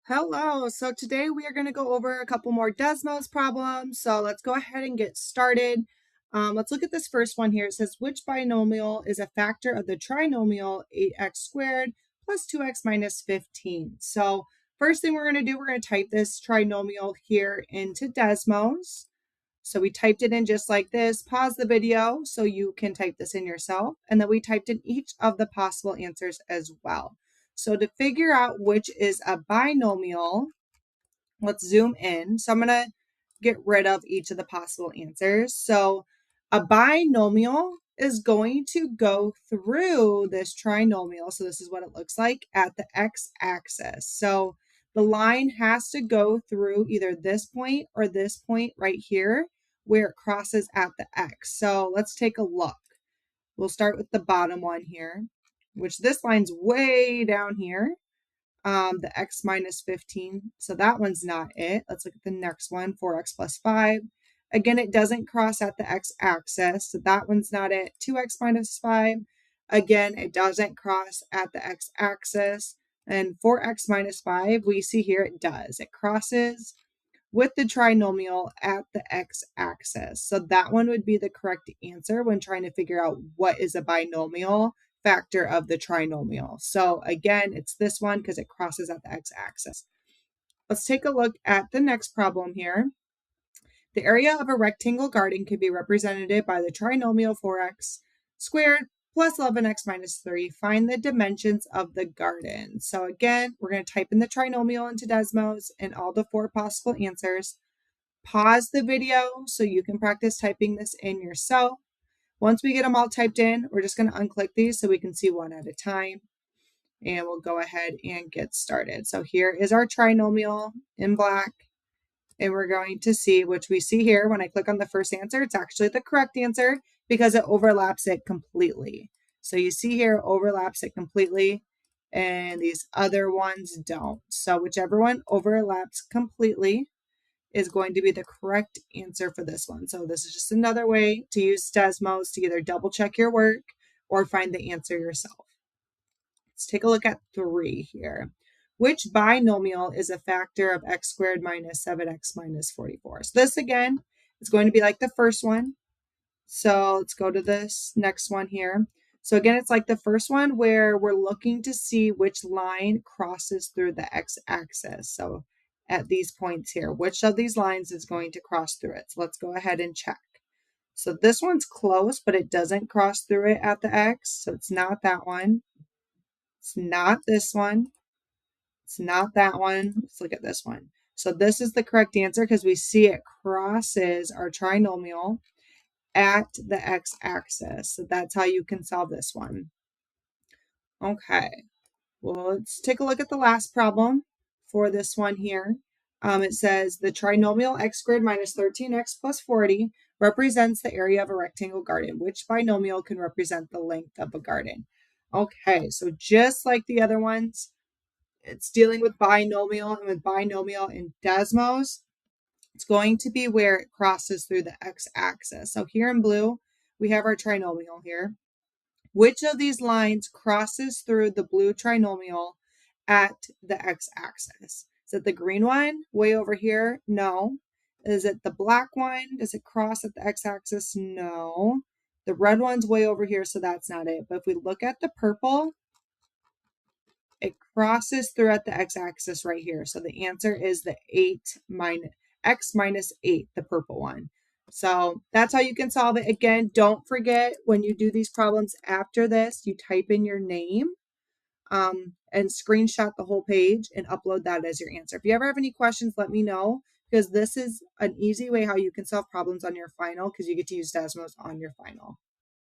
Hello. So today we are going to go over a couple more Desmos problems. So let's go ahead and get started. Let's look at this first one here. It says, which binomial is a factor of the trinomial 8x squared plus 2x minus 15? So first thing we're going to do, we're going to type this trinomial here into Desmos. So we typed it in just like this. Pause the video so you can type this in yourself. And then we typed in each of the possible answers as well. So to figure out which is a binomial, let's zoom in. So I'm going to get rid of each of the possible answers. So a binomial is going to go through this trinomial. So this is what it looks like at the x-axis. So the line has to go through either this point or this point right here where it crosses at the x. So let's take a look. We'll start with the bottom one here, which this line's way down here. The x minus 15. So that one's not it. Let's look at the next one, 4x plus 5. Again, it doesn't cross at the x-axis, so that one's not it. 2x minus 5. Again, it doesn't cross at the x-axis. And 4x minus 5, we see here it does. It crosses with the trinomial at the x-axis. So that one would be the correct answer when trying to figure out what is a binomial factor of the trinomial. So again, it's this one because it crosses at the x-axis. Let's take a look at the next problem here. The area of a rectangle garden can be represented by the trinomial 4x squared plus 11x minus 3. Find the dimensions of the garden. So again, we're going to type in the trinomial into Desmos and all the four possible answers. Pause the video so you can practice typing this in yourself. Once we get them all typed in, we're just going to unclick these so we can see one at a time. And we'll go ahead and get started. So here is our trinomial in black. And we're going to see, which we see here, when I click on the first answer, it's actually the correct answer because it overlaps it completely. So you see here, overlaps it completely, and these other ones don't. So whichever one overlaps completely is going to be the correct answer for this one. So this is just another way to use Desmos to either double check your work or find the answer yourself. Let's take a look at 3 here. Which binomial is a factor of x squared minus 7x minus 44? So this again is going to be like the first one. So let's go to this next one here. So again, it's like the first one where we're looking to see which line crosses through the x-axis. So at these points here, which of these lines is going to cross through it? So let's go ahead and check. So this one's close, but it doesn't cross through it at the x. So it's not that one. It's not this one. It's not that one. Let's look at this one. So this is the correct answer because we see it crosses our trinomial at the x-axis. So that's how you can solve this one. Okay, well, let's take a look at the last problem for this one here. It says the trinomial x squared minus 13x plus 40 represents the area of a rectangle garden. Which binomial can represent the length of a garden? Okay, so just like the other ones, it's dealing with binomial, and with binomial in Desmos, it's going to be where it crosses through the x-axis. So here in blue, we have our trinomial here. Which of these lines crosses through the blue trinomial at the x-axis? Is it the green one way over here? No. Is it the black one? Does it cross at the x-axis? No. The red one's way over here, so that's not it. But if we look at the purple, it crosses through at the x-axis right here. So the answer is the x minus 8, the purple one. So that's how you can solve it. Again, don't forget when you do these problems after this, you type in your name and screenshot the whole page and upload that as your answer. If you ever have any questions, let me know because this is an easy way how you can solve problems on your final because you get to use Desmos on your final.